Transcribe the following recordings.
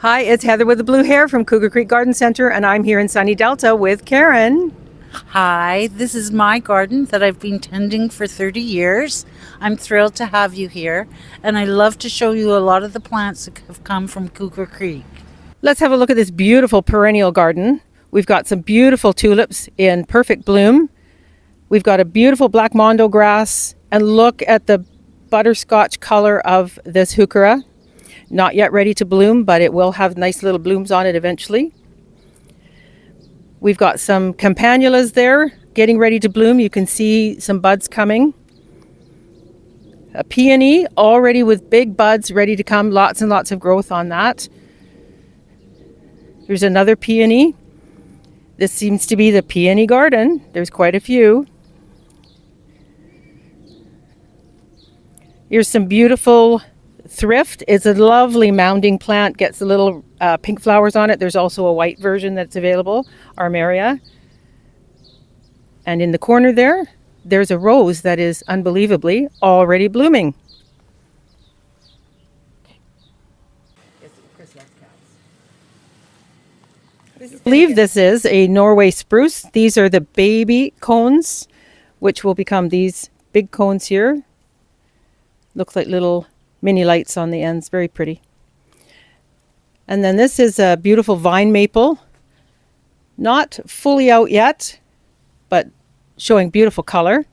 Hi, it's Heather with the Blue Hair from Cougar Creek Garden Center, and I'm here in sunny Delta with Karen. Hi, this is my garden that I've been tending for 30 years. I'm thrilled to have you here, and I love to show you a lot of the plants that have come from Cougar Creek. Let's have a look at this beautiful perennial garden. We've got some beautiful tulips in perfect bloom. We've got a beautiful black mondo grass, and look at the butterscotch color of this heuchera. Not yet ready to bloom, but it will have nice little blooms on it eventually. We've got some campanulas there getting ready to bloom. You can see some buds coming. A peony already with big buds ready to come. Lots and lots of growth on that. Here's another peony. This seems to be the peony garden. There's quite a few. Here's some beautiful thrift. It's a lovely mounding plant. Gets the little pink flowers on it. There's also a white version that's available, Armeria. And in the corner there's a rose that is unbelievably already blooming. I believe this is a Norway spruce. These are the baby cones, which will become these big cones here. Looks like little mini lights on the ends. Very pretty. And then this is a beautiful vine maple. Not fully out yet, but showing beautiful color.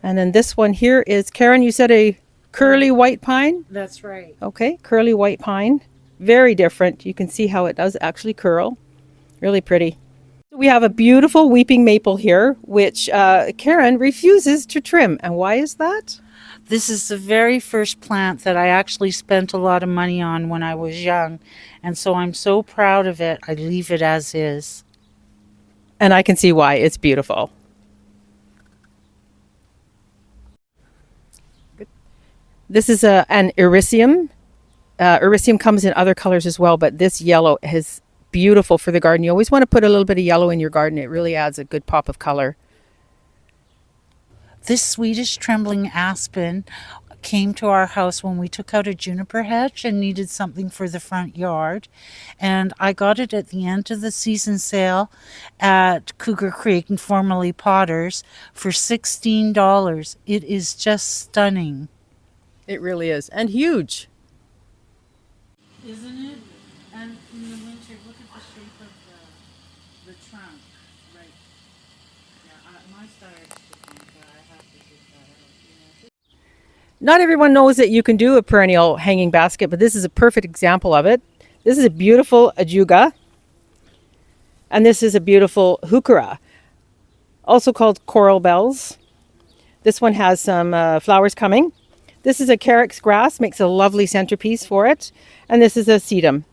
And then this one here is, Karen, you said a curly white pine? That's right. Okay, curly white pine. Very different. You can see how it does actually curl. Really pretty. We have a beautiful weeping maple here, which Karen refuses to trim. And why is that? This is the very first plant that I actually spent a lot of money on when I was young, and so I'm so proud of it. I leave it as is. And I can see why. It's beautiful. This is an Ericium. Ericium comes in other colors as well, but this yellow is beautiful for the garden. You always want to put a little bit of yellow in your garden. It really adds a good pop of color. This Swedish trembling aspen came to our house when we took out a juniper hedge and needed something for the front yard. And I got it at the end of the season sale at Cougar Creek, and formerly Potter's, for $16. It is just stunning. It really is. And huge. Isn't it? And in the winter, look at the shape of the trunk. Right. Yeah, my style is different, but I have to take that out. Not everyone knows that you can do a perennial hanging basket, but this is a perfect example of it. This is a beautiful ajuga. And this is a beautiful heuchera, also called coral bells. This one has some flowers coming. This is a carex grass, makes a lovely centerpiece for it. And this is a sedum.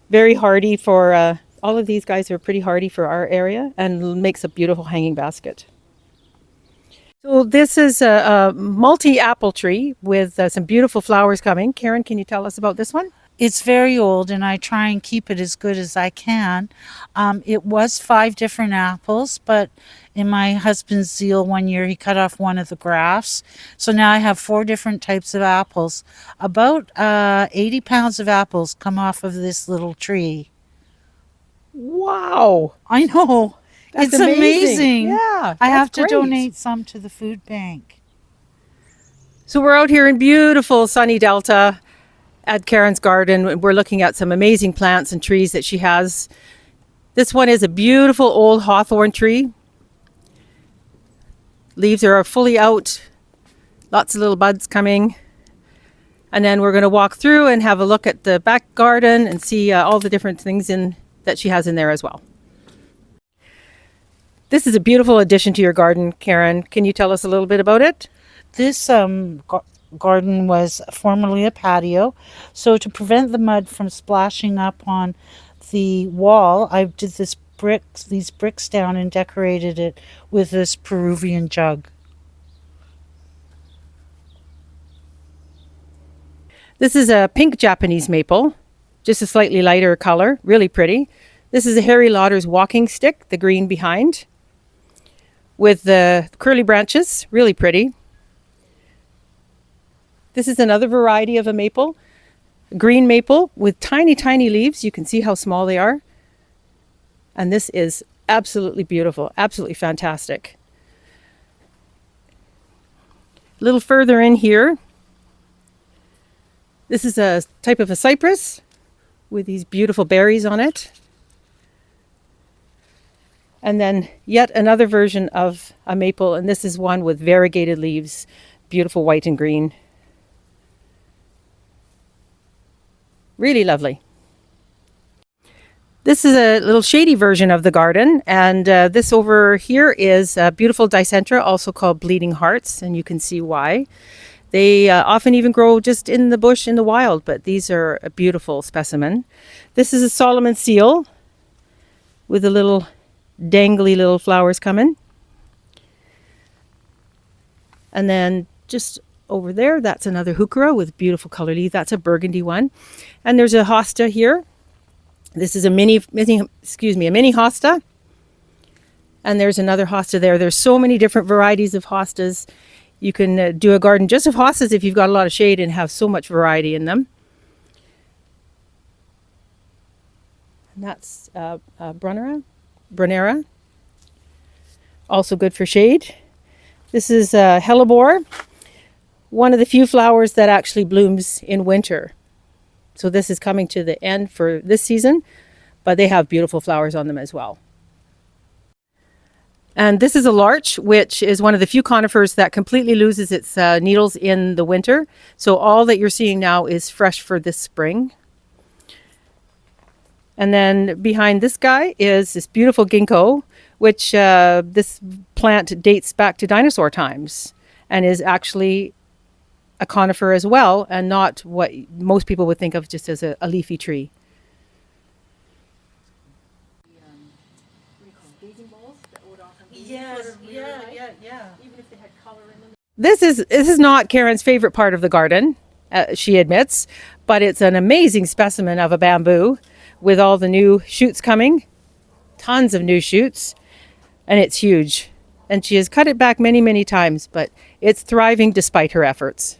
Very hardy for, all of these guys are pretty hardy for our area and makes a beautiful hanging basket. So this is a multi-apple tree with some beautiful flowers coming. Karen, can you tell us about this one? It's very old, and I try and keep it as good as I can. It was 5 different apples, but in my husband's zeal one year, he cut off one of the grafts. So now I have 4 different types of apples. About 80 pounds of apples come off of this little tree. Wow. I know. That's it's amazing. Yeah. I have to great. donate some to the food bank. So we're out here in beautiful sunny Delta at Karen's garden. We're looking at some amazing plants and trees that she has. This one is a beautiful old hawthorn tree. Leaves are fully out. Lots of little buds coming. And then we're going to walk through and have a look at the back garden and see all the different things that she has in there as well. This is a beautiful addition to your garden, Karen. Can you tell us a little bit about it? This garden was formerly a patio, so to prevent the mud from splashing up on the wall, I did these bricks down and decorated it with this Peruvian jug. This is a pink Japanese maple, just a slightly lighter color, really pretty. This is a Harry Lauder's walking stick, the green behind, with the curly branches, really pretty. This is another variety of a maple, green maple with tiny, tiny leaves. You can see how small they are. And this is absolutely beautiful, absolutely fantastic. A little further in here, this is a type of a cypress with these beautiful berries on it. And then yet another version of a maple, and this is one with variegated leaves, beautiful white and green. Really lovely. This is a little shady version of the garden, and this over here is a beautiful dicentra, also called bleeding hearts, and you can see why. They often even grow just in the bush in the wild, but these are a beautiful specimen. This is a Solomon seal with the little dangly little flowers coming. And then just over there, that's another heuchera with beautiful color leaf. That's a burgundy one. And there's a hosta here. This is a mini hosta. And there's another hosta there. There's so many different varieties of hostas. You can do a garden just of hostas if you've got a lot of shade and have so much variety in them. And that's Brunera. Also good for shade. This is hellebore, one of the few flowers that actually blooms in winter. So this is coming to the end for this season, but they have beautiful flowers on them as well. And this is a larch, which is one of the few conifers that completely loses its needles in the winter. So all that you're seeing now is fresh for this spring. And then behind this guy is this beautiful ginkgo, which this plant dates back to dinosaur times and is actually a conifer as well, and not what most people would think of just as a leafy tree. Yes, yeah. Even if they had color in them. This is not Karen's favorite part of the garden, she admits, but it's an amazing specimen of a bamboo with all the new shoots coming, tons of new shoots, and it's huge. And she has cut it back many, many times, but it's thriving despite her efforts.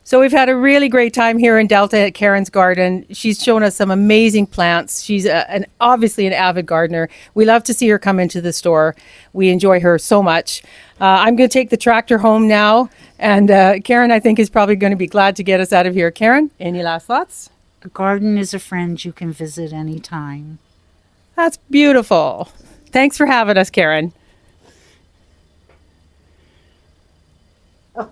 So we've had a really great time here in Delta at Karen's garden. She's shown us some amazing plants. She's obviously an avid gardener. We love to see her come into the store. We enjoy her so much. I'm going to take the tractor home now, and Karen, I think, is probably going to be glad to get us out of here. Karen, any last thoughts? A garden is a friend you can visit anytime. That's beautiful. Thanks for having us, Karen. Oh.